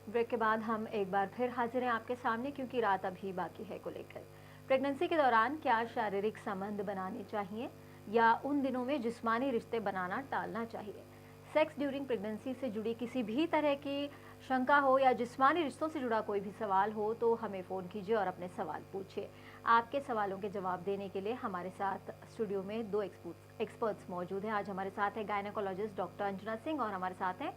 Break के बाद हम एक बार फिर हाजिर हैं आपके सामने, क्योंकि रात अभी बाकी है को लेकर प्रेगनेंसी के दौरान क्या शारीरिक संबंध बनाने चाहिए या उन दिनों में जिस्मानी रिश्ते बनाना टालना चाहिए। सेक्स ड्यूरिंग प्रेगनेंसी से जुड़ी किसी भी तरह की शंका हो या जिस्मानी रिश्तों से जुड़ा कोई भी सवाल हो तो हमें फ़ोन कीजिए और अपने सवाल पूछिए। आपके सवालों के जवाब देने के लिए हमारे साथ स्टूडियो में दो एक्सपर्ट्स मौजूद हैं। आज हमारे साथ है गायनेकोलॉजिस्ट डॉक्टर अंजना सिंह और हमारे साथ हैं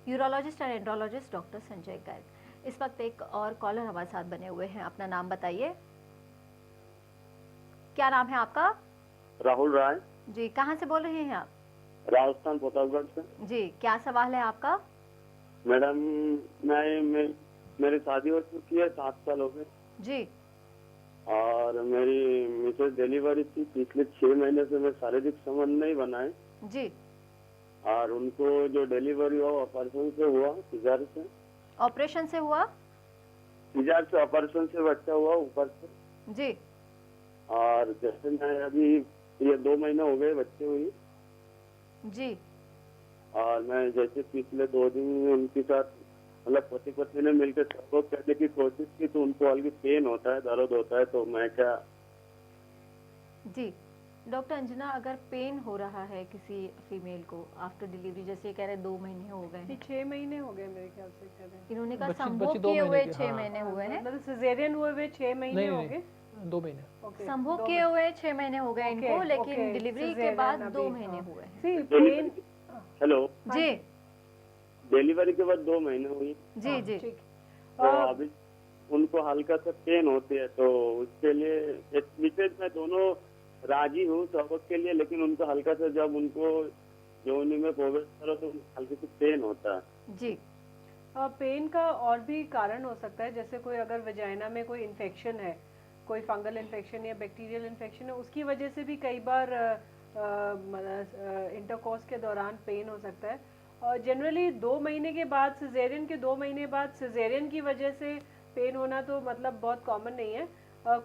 urologist and andrologist doctor Sanjay Garg. इस वक्त एक और कॉलर हमारे साथ बने हुए हैं। अपना नाम बताइए, क्या नाम है आपका? राहुल राय जी, कहाँ से बोल रहे हैं आप? राजस्थान प्रतापगढ़ से। जी, क्या सवाल है आपका? मैडम मेरी शादी हो चुकी है, 7 साल हो गए जी। और मेरी मिसेज डिलीवरी थी। पिछले 6 महीने से मैं शारीरिक संबंध नहीं बनाए जी। और उनको जो डिलीवरी हुआ ऑपरेशन से हुआ, सीजर से। ऑपरेशन से हुआ? सीजर से ऑपरेशन से बच्चा हुआ ऊपर से। जी। और जैसे मैं अभी ये 2 महीने हो गए बच्चे हुई। जी। और मैं जैसे पिछले 2 दिन उनके साथ मतलब पति पत्नी ने मिलकर सपोर्ट करने की कोशिश की तो उनको हल्की पेन होता है, दर्द होता है। तो मैं क्या? जी डॉक्टर अंजना, अगर पेन हो रहा है किसी फीमेल को आफ्टर डिलीवरी, जैसे कह रहे 2 महीने हो गए हैं, 6 महीने हो गए मेरे ख्याल से कह रहे हैं। इन्होंने कहा बच्ची संभोग 2 किए हुए महीने की, 6 हाँ। महीने हुए हैं। मतलब सिजेरियन हुए हुए 6 महीने हो गए। 2 महीने। संभोग किए हुए 6 महीने हो गए इनको, लेकिन डिलीवरी के बाद 2 महीने हुए हैं। पेन। हेलो जी। डिलीवरी के बाद 2 महीने हुई। जी जी। तो अभी उनको हल्का सा पेन होती है, तो उसके लिए मिसेज मैं दोनों राजी हूँ सबक के लिए, लेकिन उनको हल्का सा जब उनको योनि में प्रवेश करो तो हल्की सी पेन होता है। जी। पेन का और भी कारण हो सकता है, जैसे कोई अगर वजाइना में कोई इन्फेक्शन है, कोई फंगल इन्फेक्शन या बैक्टीरियल इन्फेक्शन है, उसकी वजह से भी कई बार इंटरकोर्स के दौरान पेन हो सकता है। और जनरली 2 महीने के बाद सिजेरियन के 2 महीने बाद सिजेरियन की वजह से पेन होना तो मतलब बहुत कॉमन नहीं है।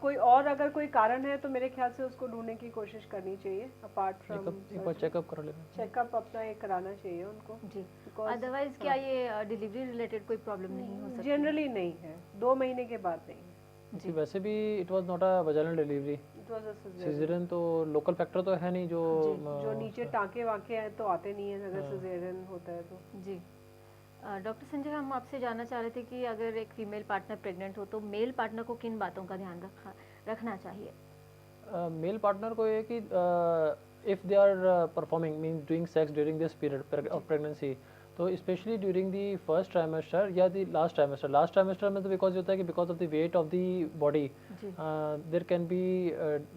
कोई और अगर कोई कारण है तो मेरे ख्याल से उसको ढूंढने की कोशिश करनी चाहिए। अपार्ट फ्रॉम एक बार चेकअप कर लेना, चेकअप अपना एक कराना चाहिए उनको जी। अदरवाइज क्या ये डिलीवरी रिलेटेड कोई प्रॉब्लम नहीं हो सकती? जनरली नहीं है, 2 महीने के बाद नहीं है जी। वैसे भी it was not a vaginal delivery, caesarean तो लोकल फैक्टर तो है नहीं जो नीचे टाँके वाके हैं तो आते नहीं है अगर सिजेरियन होता है तो। जी। डॉक्टर संजय, हम आपसे जानना चाह रहे थे कि अगर एक फीमेल पार्टनर प्रेग्नेंट हो तो मेल पार्टनर को किन बातों का ध्यान रखना चाहिए? मेल पार्टनर को ये कि if they are performing mean doing sex during this period of pregnancy, तो specially during the first trimester या दी लास्ट ट्राइमेस्टर में तो बिकॉज होता है कि because of the weight of the body there can be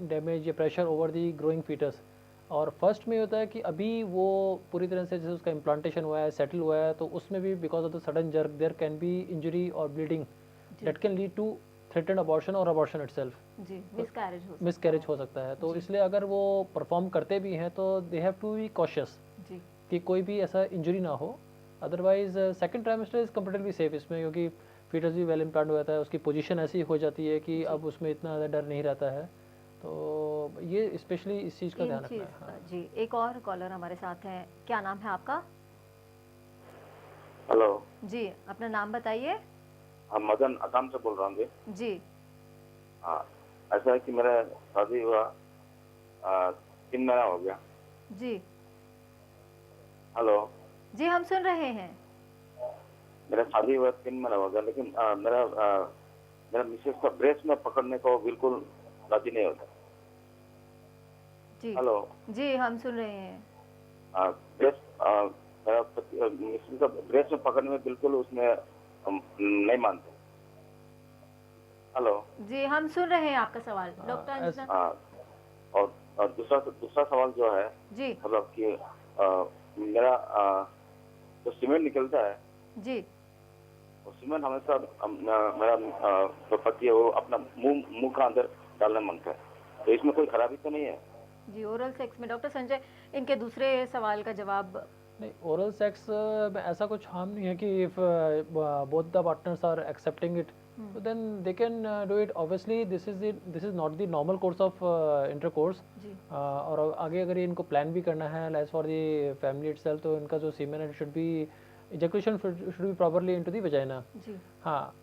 damage या pressure over the growing foetus. और first में होता है कि अभी वो पूरी तरह से जैसे उसका इम्प्लांटेशन हुआ है, सेटल हुआ है, तो उसमें भी because of the sudden jerk there can be injury और bleeding that can lead to threatened abortion और अबॉर्शन इटसेल्फ। जी, मिसकैरेज हो सकता है। तो इसलिए अगर वो परफॉर्म करते भी हैं तो they have to be cautious कि कोई भी ऐसा इंजरी ना हो। Otherwise second trimester is completely safe इसमें, क्योंकि फीटस भी वेल इम्प्लांट हो जाता है, उसकी पोजीशन ऐसी हो जाती है कि अब उसमें इतना ज़्यादा डर नहीं रहता है। तो ये स्पेशली इस चीज़ का ध्यान रखना है। हाँ। जी, एक और कॉलर हमारे साथ हैं। क्या नाम है आपका? हेलो जी, अपना नाम बताइए। मदन असम से बोल रहा हूँ जी। हाँ, ऐसा है कि मेरा शादी हुआ 3 महीना हो गया। जी। हेलो जी, हम सुन रहे हैं। मेरा शादी हुआ 3 महीना हो गया, लेकिन मेरा मिसेस का ब्रेस्ट में पकड़ने को बिल्कुल राजी नहीं होता। जी। हेलो जी, हम सुन रहे हैं। मेरा मिसेस का ब्रेस्ट में पकड़ने में बिल्कुल उसमें नहीं मानते। हेलो जी, हम सुन रहे हैं आपका सवाल डॉक्टर अंजना। और दूसरा सवाल जो है जी, मतलब कि मेरा जो सीमेंट निकलता है जी, वो सीमेंट हमेशा मेरा पति है वो अपना मुंह का अंदर डालना मांगता है, तो इसमें कोई खराबी तो नहीं है? जी, ओरल सेक्स में डॉक्टर संजय इनके दूसरे सवाल का जवाब। नहीं, ओरल सेक्स में ऐसा कुछ हार्म नहीं है कि if both the partners are accepting it so then they can do it. Obviously this is not the normal course of intercourse. जी और आगे अगर ये इनको प्लान भी करना है as for the family itself, तो इनका जो सीमेन है should be ejaculation should be properly into the vagina. जी हाँ,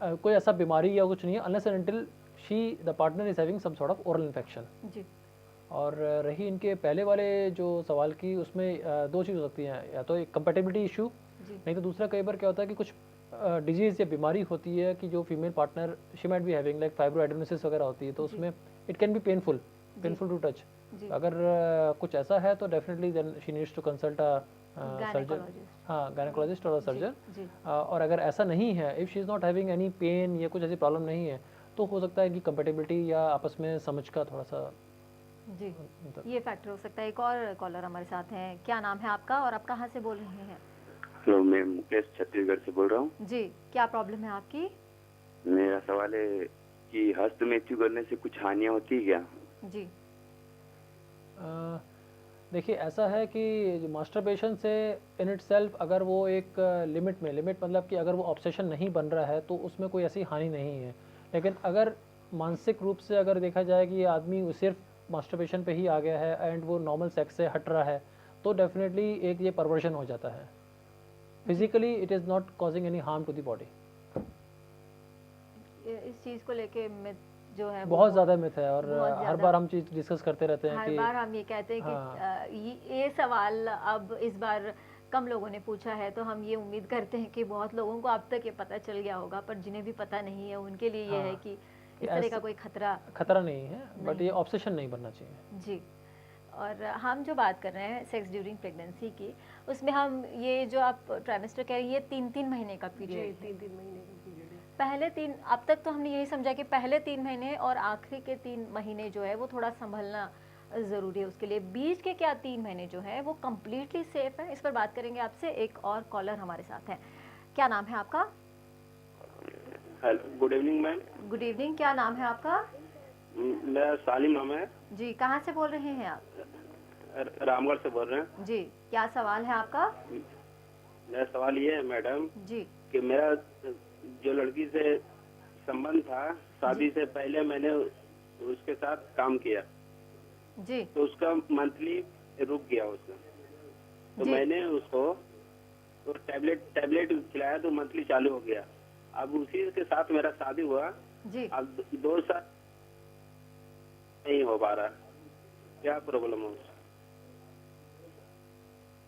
कोई ऐसा बीमारी या कुछ नहीं है unless and until the partner is having some sort of oral infection. जी और रही इनके पहले वाले जो सवाल की, उसमें दो चीज़ हो सकती हैं, या तो एक कंपेटेबिलिटी इशू, जी नहीं तो दूसरा कई बार क्या होता है कि कुछ डिजीज़ या बीमारी होती है कि जो female partner she might be having like fibroadenosis वगैरह होती है, तो जी। उसमें it can be painful to touch. जी अगर कुछ ऐसा है तो definitely then she needs to consult a surgeon. Gynaecologist. हाँ, गायनेकोलॉजिस्ट और सर्जन. जी और अगर ऐसा नहीं है, if she is not having any pain या कुछ ऐसी प्रॉब्लम नहीं है, तो हो सकता है कि कंपेटेबिलिटी या आपस में समझ का थोड़ा सा जी मतलब. ये फैक्टर हो सकता है. एक और कॉलर हमारे साथ हैं. क्या नाम है आपका और आप कहाँ से बोल रहे हैं? हेलो, मैं मुकेश छत्तीसगढ़ से बोल रहा हूँ. जी क्या प्रॉब्लम है आपकी? मेरा सवाल है कि हस्तमैथ्यू करने से कुछ हानियाँ होती है क्या? जी देखिए ऐसा है कि जो मास्टरबेशन से इन इटसेल्फ अगर वो एक लिमिट मतलब कि अगर वो ऑब्सेशन नहीं बन रहा है तो उसमें कोई ऐसी हानि नहीं है. लेकिन अगर मानसिक रूप से अगर देखा जाए कि ये आदमी सिर्फ मास्टरबेशन पे ही आ गया है एंड वो नॉर्मल सेक्स से हट रहा है, तो डेफिनेटली एक ये परवर्शन हो जाता है. Physically it is not causing any harm to the body. इस चीज़ को लेके मिथ जो है वो बहुत ज़्यादा मिथ है और बहुत हर ज़्यादा। बार हम चीज़ डिस्कस करते रहते हैं हर कि बार हम ये कहते हैं कि हाँ। ये सवाल अब इस बार कम लोगों ने पूछा है, तो हम ये उम्मीद करते हैं कि बहुत लोगों को अब तक ये पता चल गया होगा, पर जिन्हें भी पता नहीं है उनके लिए ये है हाँ। कि इस तरह का कोई खतरा नहीं है, बट नहीं। ये ऑब्सेशन नहीं बनना चाहिए. जी. और हम जो बात कर रहे हैं सेक्स ड्यूरिंग प्रेगनेंसी की, उसमें हम ये जो आप ट्राइमेस्टर कह रहे हैं, ये 3-3 महीने का जी पीरियड है. 3-3 महीने का पीरियड है. पहले 3, अब तक तो हमने यही समझा कि पहले 3 महीने और आखिरी के 3 महीने जो है वो थोड़ा संभलना ज़रूरी है उसके लिए. बीच के क्या 3 महीने जो है वो कम्प्लीटली सेफ है? इस पर बात करेंगे आपसे. एक और कॉलर हमारे साथ हैं. क्या नाम है आपका? Hello, good evening ma'am. Good evening. क्या नाम है आपका? मेरा सालिम नाम है, जी कहाँ से बोल रहे हैं आप? रामगढ़ से बोल रहे हैं. जी क्या सवाल है आपका? मेरा सवाल ये है मैडम जी कि मेरा जो लड़की से संबंध था, शादी से पहले मैंने उसके साथ काम किया, जी तो उसका मंथली रुक गया उसका. तो जी। मैंने उसको तो टैबलेट खिलाया तो मंथली चालू हो गया. अब उसी के साथ मेरा शादी हुआ. जी अब 2 साल नहीं हो पा रहा. क्या प्रॉब्लम है उसका?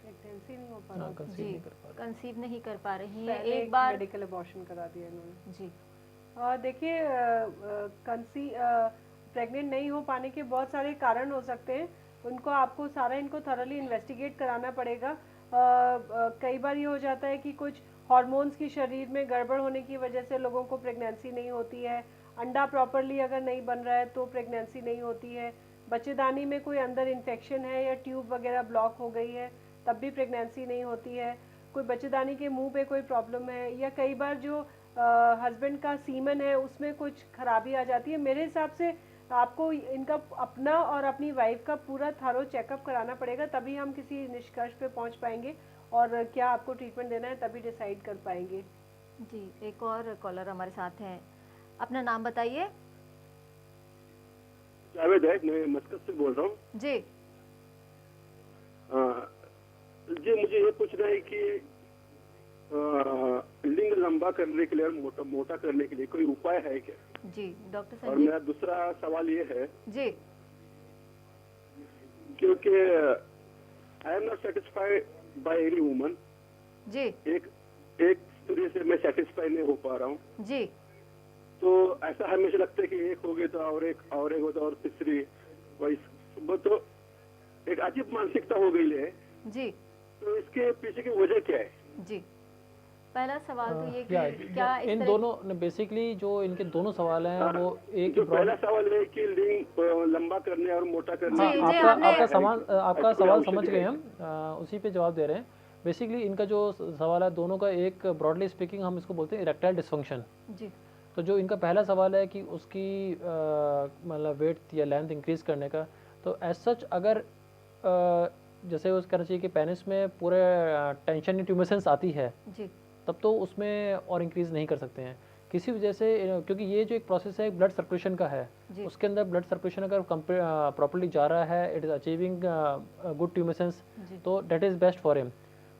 प्रेगनेंसी नहीं हो पा हाँ, रहा. conceive जी नहीं कर पा रहे. कंसीव नहीं कर पा रही हैं. पहले एक बार मेडिकल अबॉर्शन करा दिया इन्होंने. जी देखिए प्रेग्नेंट नहीं हो पाने के बहुत सारे कारण हो सकते हैं. उनको आपको सारा इनको थॉरली इन्वेस्टिगेट कराना पड़ेगा. कई बार ये हो जाता है कि कुछ हार्मोन्स की शरीर में गड़बड़ होने की वजह से लोगों को प्रेगनेंसी नहीं होती है. अंडा प्रॉपरली अगर नहीं बन रहा है तो प्रेगनेंसी नहीं होती है. बच्चेदानी में कोई अंदर इन्फेक्शन है या ट्यूब वगैरह ब्लॉक हो गई है, तब भी प्रेगनेंसी नहीं होती है. कोई बच्चेदानी के मुंह पे कोई प्रॉब्लम है, या कई बार जो हस्बैंड का सीमन है उसमें कुछ खराबी आ जाती है. मेरे हिसाब से आपको इनका अपना और अपनी वाइफ का पूरा थॉरो चेकअप कराना पड़ेगा, तभी हम किसी निष्कर्ष पे पहुंच पाएंगे और क्या आपको ट्रीटमेंट देना है तभी डिसाइड कर पाएंगे. जी. एक और कॉलर हमारे साथ हैं. अपना नाम बताइए. जावेद है, मैं मस्कत से बोल रहा हूँ. जी जी मुझे ये पूछना है कि लिंग लंबा करने के लिए और मोटा करने के लिए कोई उपाय है क्या? जी डॉक्टर और संजीव. मेरा दूसरा सवाल ये है जी क्योंकि I am not satisfied by any woman. जी एक स्त्री से मैं सेटिस्फाई नहीं हो पा रहा हूँ. जी तो ऐसा हमेशा लगता है कि एक हो गया तो और एक होता और तीसरी वही. वो तो एक अजीब मानसिकता हो गई है. जी तो इसके पीछे की वजह क्या है? जी. पहला सवाल तो ये या कि क्या इस इन तरह दोनों बेसिकली जो इनके दोनों सवाल हैं वो एक जो broad- पहला सवाल है कि लिंग लंबा करने और मोटा करने. जी, हाँ, जी, आपका हमने- आपका सवाल आपका थोड़ा सवाल औषधि समझ गए है. हम. उसी पे जवाब दे रहे हैं. बेसिकली इनका जो सवाल है दोनों का, एक ब्रॉडली स्पीकिंग हम इसको बोलते हैं इरेक्टाइल डिसफंक्शन. जी तो जो इनका पहला सवाल है कि उसकी मतलब वेट या लेंथ इंक्रीज करने का, तो एज सच अगर जैसे वो कहना चाहिए कि पेनिस में पूरे टेंशन या ट्यूमेसेंस आती है, जी तब तो उसमें और इंक्रीज़ नहीं कर सकते हैं. किसी वजह से क्योंकि ये जो एक प्रोसेस है ब्लड सर्कुलेशन का है, जी। उसके अंदर ब्लड सर्कुलेशन अगर प्रॉपर्ली जा रहा है, इट इज़ अचीविंग गुड ट्यूमेसेंस, जी। तो that is best for him.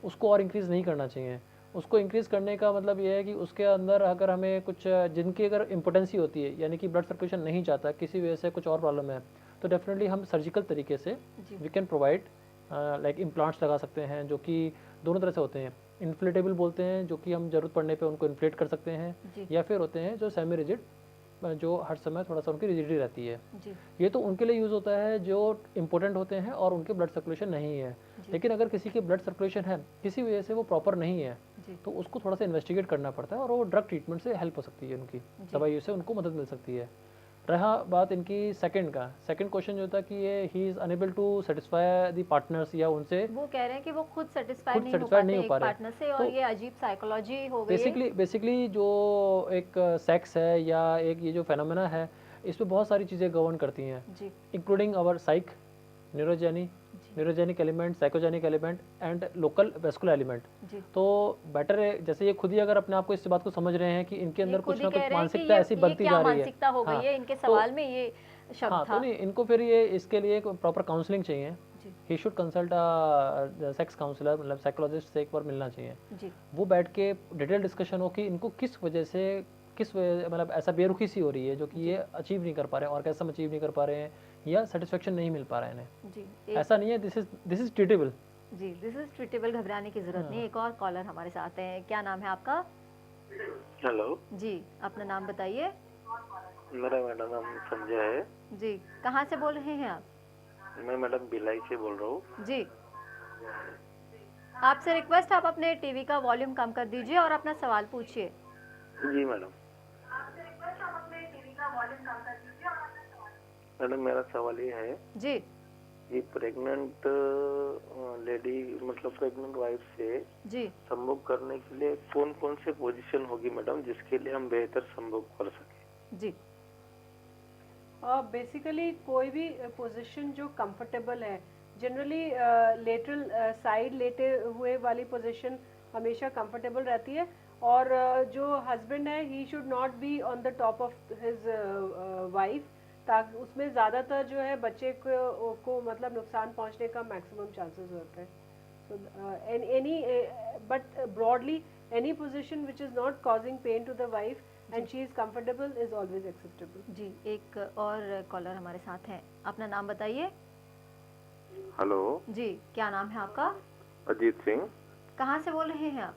उसको और इंक्रीज़ नहीं करना चाहिए। उसको इंक्रीज़ करने का मतलब ये है कि उसके अंदर अगर हमें कुछ जिनकी अगर इम्पोर्टेंसी होती है, यानी कि ब्लड सर्कुलेशन नहीं जाता, किसी वजह से कुछ और प्रॉब्लम है, तो डेफिनेटली हम सर्जिकल तरीके से जी। We can provide like implants लगा सकते हैं, जो कि दोनों तरह से होते हैं। इन्फ्लेटेबल बोलते हैं, जो कि हम ज़रूरत पड़ने पे उनको इन्फ्लेट कर सकते हैं, जी। या फिर होते हैं जो सेमी रिजिड, जो हर समय थोड़ा सा उनकी रिजिडिटी रहती है। जी। ये तो उनके लिए यूज़ होता है जो इम्पोर्टेंट होते हैं और उनके ब्लड सर्कुलेशन नहीं है। जी। लेकिन अगर किसी के ब्लड सर्कुलेशन है, किसी वजह से वो प्रॉपर नहीं है, जी। तो उसको थोड़ा सा इन्वेस्टिगेट करना पड़ता है और वो ड्रग ट्रीटमेंट से हेल्प हो सकती है, उनकी दवाइयों से उनको मदद मिल सकती है। रहा बात इनकी सेकंड क्वेश्चन जो था कि ये he is unable to satisfy the partners, या उनसे वो कह रहे हैं कि वो खुद सेटिस्फाई खुद नहीं हो satisfy पाते नहीं हो एक पा रहे। पार्टनर से, और तो ये अजीब साइकोलॉजी हो गई है। बेसिकली जो एक सेक्स है या एक ये जो फेनोमेना है, इस पे बहुत सारी चीज़ें गवर्न करती हैं, जी। Including our psyche, neurogenic element, psychogenic element and local vascular element. जी। तो बेटर है, जैसे ये खुद ही अगर अपने आप को इस बात को समझ रहे हैं कि इनके ये अंदर खुद कुछ ही ना कह कुछ रहे हैं कि मानसिकता ऐसी ये बनती क्या जा रही है। मानसिकता हो गई हाँ, है, इनके तो सवाल में ये शब्द हाँ, था। तो नहीं, इनको फिर ये इसके लिए एक प्रॉपर काउंसलिंग चाहिए। जी। He should consult sex counsellor, मतलब साइकोलॉजिस्ट से एक बार मिलना चाहिए। जी। वो बैठ के डिटेल डिस्कशन हो कि इनको किस वजह से, मतलब ऐसा बेरुखी सी हो रही है जो कि ये अचीव नहीं कर पा रहे हैं, ऑर्गेज़म अचीव नहीं कर पा रहे हैं, या सेटिस्फेक्शन नहीं मिल पा रहा है इन्हें। जी। ऐसा नहीं है, दिस इज ट्रीटेबल। जी, दिस इज ट्रीटेबल, घबराने की जरूरत नहीं। एक और कॉलर हमारे साथ हैं। क्या नाम है आपका? हेलो, जी, अपना नाम बताइए। मेरा मैडम नाम संजय है। जी, कहाँ से बोल रहे हैं आप? मैं मैडम भिलाई से बोल रहा हूँ। जी, आपसे रिक्वेस्ट, आप अपने टीवी का वॉल्यूम कम कर दीजिए और अपना सवाल पूछिए। जी मैडम। मैडम, मेरा सवाल ये है जी। कि प्रेग्नेंट लेडी, मतलब प्रेग्नेंट वाइफ से जी। संभोग करने के लिए कौन कौन से पोजीशन होगी मैडम, जिसके लिए हम बेहतर संभोग कर सके? जी। बेसिकली कोई भी पोजीशन जो कंफर्टेबल है, जनरली लेटरल साइड लेटे हुए वाली पोजीशन हमेशा कंफर्टेबल रहती है। और जो हस्बैंड है, he should not be on the top of his wife, ताकि उसमें ज़्यादातर जो है बच्चे को मतलब नुकसान पहुंचने का मैक्सिमम चांसेस होते हैं। So any but broadly any position which is not causing pain to the wife and she is comfortable is always acceptable. जी, एक और कॉलर हमारे साथ हैं। अपना नाम बताइए। हेलो जी, क्या नाम है आपका? अजीत सिंह, कहाँ से बोल रहे हैं आप?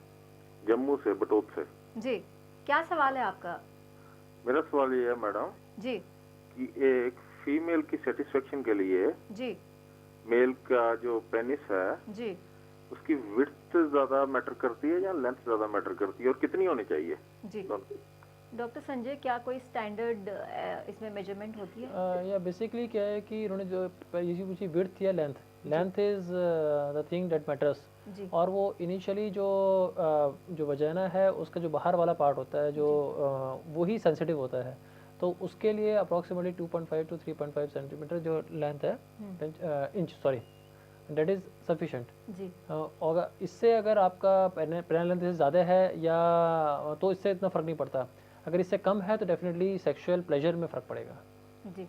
जम्मू से, बटोत से। जी, क्या सवाल है आपका? मेरा सवाल ये है मैडम जी। कि एक फीमेल की सेटिस्फेक्शन के लिए जी। मेल का जो पेनिस है, जी। उसकी विड्थ ज्यादा मैटर करती है या लेंथ ज्यादा मैटर करती है, और कितनी होनी चाहिए? जी। डॉक्टर संजय, क्या कोई स्टैंडर्ड इसमें मेजरमेंट होती है? या बेसिकली क्या है कि इन्होंने जो ये पूछी विड्थ या length is the thing that matters. जी। और वो इनिशियली जो वजाना है, उसका जो बाहर वाला पार्ट होता है, जो वो ही सेंसिटिव होता है, तो उसके लिए अप्रॉक्सीमेटली 2.5 to 3.5 सेंटीमीटर जो लेंथ है, inch sorry, that is sufficient. जी। और इससे अगर आपका पेनिस लेंथ ज़्यादा है या तो इससे इतना फ़र्क नहीं पड़ता। अगर इससे कम है तो डेफिनेटली सेक्सुअल प्लेजर में फ़र्क पड़ेगा। जी।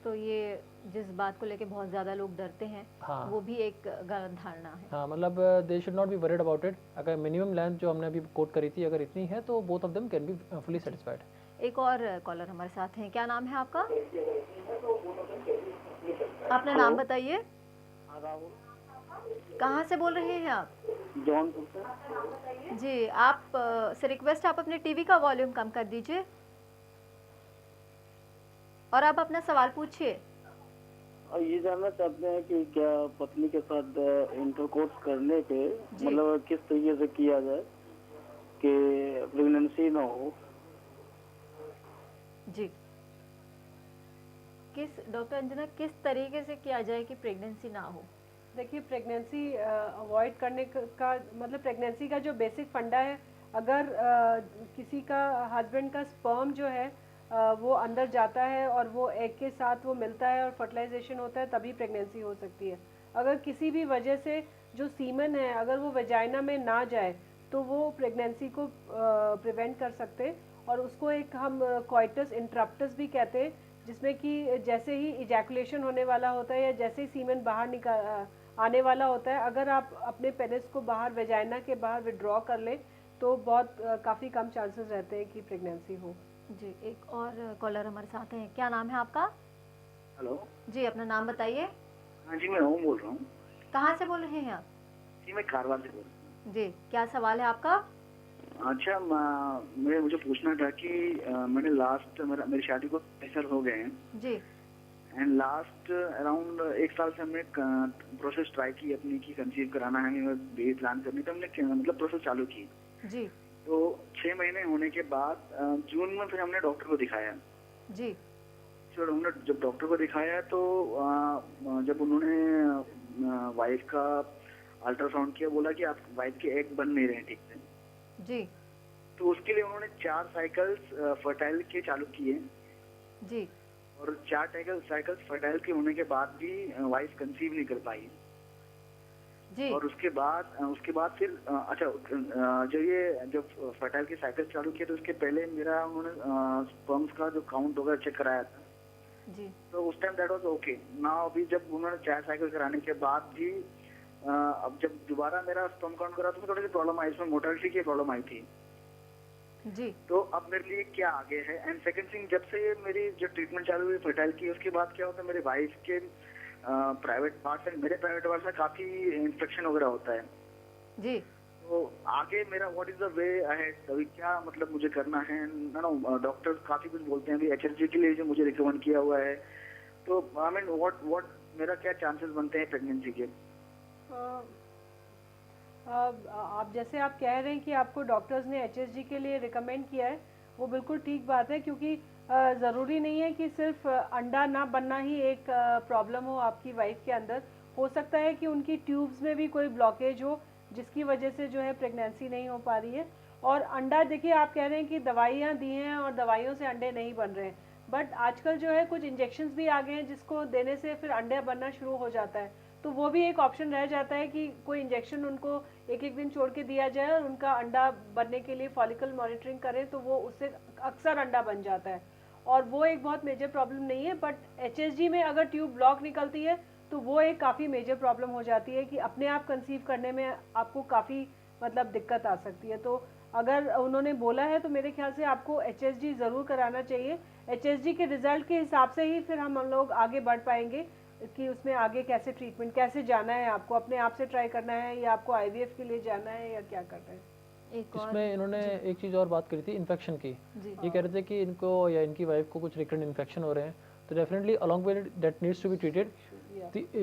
तो ये जिस बात को लेके बहुत ज़्यादा लोग डरते हैं, हाँ, वो भी एक गलत धारणा है। हाँ, मतलब they should not be worried about it. अगर मिनिमम लेंथ जो हमने अभी कोट करी थी, अगर इतनी है तो both of them can be fully satisfied. एक और कॉलर हमारे साथ हैं। क्या नाम है आपका? अपना नाम बताइए। कहाँ से बोल रहे हैं आप? जौनपुर से। जी, आप से रिक्वेस्ट, आप अपने टीवी का वॉल्यूम कम कर दीजिए और आप अपना सवाल पूछिए। और ये जानना चाहते हैं कि क्या पत्नी के साथ इंटरकोर्स करने पे जी। मतलब किस तरीके से किया जाए कि प्रेगनेंसी ना हो? जी, डॉक्टर अंजना, किस तरीके से किया जाए कि प्रेगनेंसी ना हो? देखिए, प्रेगनेंसी अवॉइड करने का मतलब प्रेगनेंसी का जो बेसिक फंडा है, अगर किसी का हस्बैंड का स्पर्म जो है वो अंदर जाता है और वो एग के साथ वो मिलता है और फर्टिलाइजेशन होता है, तभी प्रेगनेंसी हो सकती है। अगर किसी भी वजह से जो सीमन है, अगर वो वेजाइना में ना जाए, तो वो प्रेगनेंसी को प्रिवेंट कर सकते हैं। और उसको एक हम कोइटस इंटरप्टस भी कहते हैं, जिसमें कि जैसे ही इजैकुलेशन होने वाला होता है या जैसे ही सीमेन बाहर आने वाला होता है, अगर आप अपने पेनिस को बाहर वेजाइना के बाहर विड्रॉ कर लें तो बहुत काफ़ी कम चांसेस रहते हैं कि प्रेगनेंसी हो। जी, एक और कॉलर हमारे साथ हैं। क्या नाम है आपका? हेलो। जी, अपना नाम बताइए। हाँ जी, मैं ओम बोल रहा हूँ। कहाँ से बोल रहे हैं आप? जी, मैं कारवार से बोल रहा हूँ। जी, क्या सवाल है आपका? अच्छा, मुझे पूछना था कि मैंने मेरी शादी को 6 साल हो गए हैं। जी। एंड लास्ट अराउंड 1 साल से हमने प्रोसेस ट्राई की अपनी कि कंसीव कराना है, हमें बेबी प्लान करनी, तो हमने मतलब प्रोसेस चालू की। जी। तो 6 महीने होने के बाद जून में फिर हमने डॉक्टर को दिखाया। जी। फिर हमने जब डॉक्टर को दिखाया तो जब उन्होंने वाइफ का अल्ट्रासाउंड किया, बोला कि आप वाइफ के एग बन नहीं रहे हैं ठीक से। जी। तो उसके लिए उन्होंने 4 साइकिल्स फर्टाइल के चालू किए। जी। और 4 साइकिल्स फर्टाइल के होने के बाद भी वाइफ कंसीव नहीं कर पाई। जी। और उसके बाद फिर जब फर्टाइल के साइकिल चालू किए तो उसके पहले उन्होंने स्पर्म्स का जो काउंट होगा चेक कराया था। जी। तो उस time that was okay. Now अभी जब उन्होंने 4 साइकिल कराने के बाद भी अब जब दोबारा मेरा स्पर्म काउंट करा तो थोड़ी सी प्रॉब्लम आई, इसमें मोटालिटी की प्रॉब्लम आई थी। जी। तो अब मेरे लिए क्या आगे है? एंड सेकंड थिंग, जब से मेरी जो ट्रीटमेंट चालू हुई फर्टाइल की, उसके बाद क्या होता है, मेरे वाइफ के प्राइवेट पार्ट से मेरे प्राइवेट पार्ट में काफी इन्फेक्शन वगैरह होता है। जी। तो आगे मेरा what is the way ahead? अभी क्या मतलब मुझे करना है? नो डॉक्टर काफी कुछ बोलते हैं, अभी HSG के लिए जो मुझे रिकमेंड किया हुआ है, तो आई मीन व्हाट मेरा क्या चांसेस बनते हैं प्रेगनेंसी के? आप जैसे आप कह रहे हैं कि आपको डॉक्टर्स ने HSG के लिए रिकमेंड किया है, वो बिल्कुल ठीक बात है, क्योंकि ज़रूरी नहीं है कि सिर्फ अंडा ना बनना ही एक प्रॉब्लम हो आपकी वाइफ के अंदर। हो सकता है कि उनकी ट्यूब्स में भी कोई ब्लॉकेज हो जिसकी वजह से जो है प्रेगनेंसी नहीं हो पा रही है। और अंडा, देखिए आप कह रहे हैं कि दवाइयाँ दी हैं और दवाइयों से अंडे नहीं बन रहे हैं, बट आजकल जो है कुछ इंजेक्शंस भी आ गए हैं जिसको देने से फिर अंडे बनना शुरू हो जाता है। तो वो भी एक ऑप्शन रह जाता है कि कोई इंजेक्शन उनको एक दिन छोड़ के दिया जाए और उनका अंडा बनने के लिए फॉलिकल मॉनिटरिंग करें, तो वो उससे अक्सर अंडा बन जाता है और वो एक बहुत मेजर प्रॉब्लम नहीं है। बट HSG में अगर ट्यूब ब्लॉक निकलती है तो वो एक काफ़ी मेजर प्रॉब्लम हो जाती है कि अपने आप कंसीव करने में आपको काफ़ी मतलब दिक्कत आ सकती है। तो अगर उन्होंने बोला है तो मेरे ख्याल से आपको HSG ज़रूर कराना चाहिए। HSG के रिजल्ट के हिसाब से ही फिर हम लोग आगे बढ़ पाएंगे कि उसमें आगे कैसे ट्रीटमेंट, कैसे जाना है, आपको अपने आप से ट्राई करना है या आपको IVF के लिए जाना है या क्या करना है। इसमें इन्होंने एक चीज़ और बात करी थी इन्फेक्शन की। ये कह रहे थे कि इनको या इनकी वाइफ को कुछ रिकरेंट इन्फेक्शन हो रहे हैं, तो definitely along with that needs to be treated.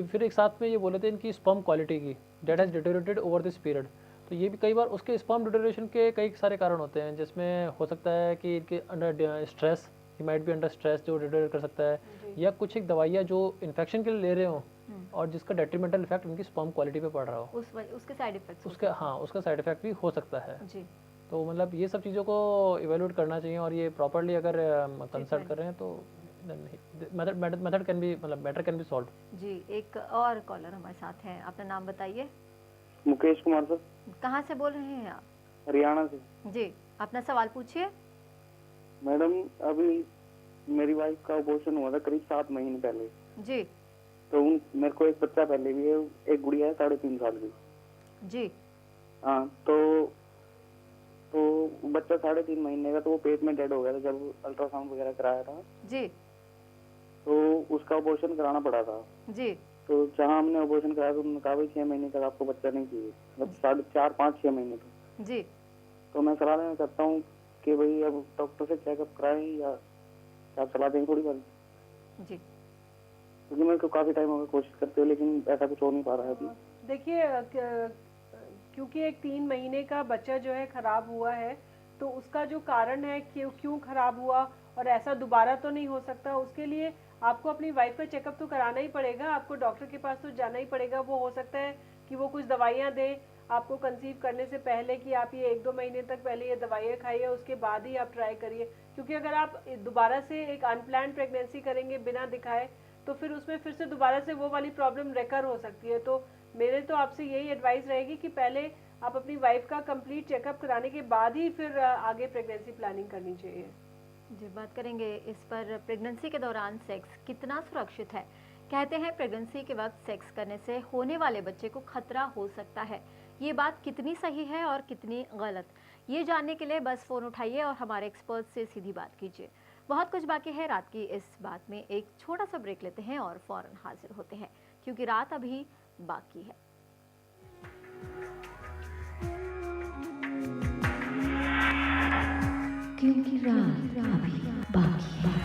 फिर एक साथ में ये बोले थे इनकी स्पर्म क्वालिटी की that has deteriorated over this period. तो ये भी कई बार उसके स्पर्म डिटेरियोरेशन के कई सारे कारण होते हैं, जिसमें हो सकता है कि इनके under stress, he might be under stress, जो डिटेरियोरेट कर सकता है, या कुछ एक दवाइयाँ जो इन्फेक्शन के लिए ले रहे हो और जिसका डेट्रीमेंटल इफेक्ट उनकी स्पर्म क्वालिटी पे पड़ रहा हो, उसके साइड इफेक्ट्स उसका साइड इफेक्ट भी हो सकता है। जी। तो मतलब ये सब चीज़ों को इवेल्यूएट करना चाहिए और ये प्रॉपर्ली अगर कंसल्ट कर रहे हैं तो मेथड कैन बी, मतलब मैटर कैन बी सॉल्व। जी, एक और कॉलर हमारे साथ हैं। अपना नाम बताइए। मुकेश कुमार सर। कहाँ से बोल रहे हैं आप? हरियाणा से। जी, अपना सवाल पूछिए। मैडम, अभी मेरी वाइफ का अबॉर्शन हुआ था करीब 7 महीने पहले। जी। तो मेरे को एक बच्चा पहले भी है, एक गुड़िया है 3.5 साल की। जी। हाँ, तो बच्चा 3.5 महीने का, तो वो पेट में डेड हो गया था जब अल्ट्रासाउंड वगैरह कराया था। जी। तो उसका अबॉर्शन कराना पड़ा था। जी। तो जहाँ हमने अबॉर्शन कराया तो उन्होंने कहा भाई 6 महीने तक आपको बच्चा नहीं चाहिए, मतलब 4.5, 5-6 महीने तक। जी। तो मैं सलाह देना चाहता हूँ कि भाई अब डॉक्टर से चेकअप कराएं या आप सलाह देंगे थोड़ी बार? जी। क्योंकि मेरे को काफी टाइम हो गया कोशिश करते हुए, लेकिन ऐसा कुछ हो नहीं पा रहा है अभी। देखिए, क्योंकि एक 3 महीने का बच्चा जो है खराब हुआ है, तो उसका जो कारण है क्यों खराब हुआ और ऐसा दोबारा तो नहीं हो सकता, उसके लिए आपको अपनी वाइफ का चेकअप तो कराना ही पड़ेगा। आपको डॉक्टर के पास तो जाना ही पड़ेगा। वो हो सकता है कि वो कुछ दवाइयाँ दें आपको कंसीव करने से पहले कि आप ये 1-2 महीने तक पहले ये दवाइयाँ खाइए, उसके बाद ही आप ट्राई करिए। क्योंकि अगर आप दोबारा से एक अनप्लान्ड प्रेगनेंसी करेंगे बिना दिखाए, तो फिर उसमें फिर से दोबारा से वो वाली प्रॉब्लम रेकर हो सकती है। तो मेरे तो आपसे यही एडवाइस रहेगी कि पहले आप अपनी वाइफ का कंप्लीट चेकअप कराने के बाद ही फिर आगे प्रेगनेंसी प्लानिंग करनी चाहिए। जी, बात करेंगे इस पर, प्रेगनेंसी के दौरान सेक्स कितना सुरक्षित है। कहते हैं प्रेगनेंसी के वक्त सेक्स करने से होने वाले बच्चे को खतरा हो सकता है। ये बात कितनी सही है और कितनी गलत, ये जानने के लिए बस फ़ोन उठाइए और हमारे एक्सपर्ट से सीधी बात कीजिए। बहुत कुछ बाकी है रात की इस बात में। एक छोटा सा ब्रेक लेते हैं और फ़ौरन हाजिर होते हैं, क्योंकि रात अभी बाकी है। क्योंकि रात अभी बाकी है।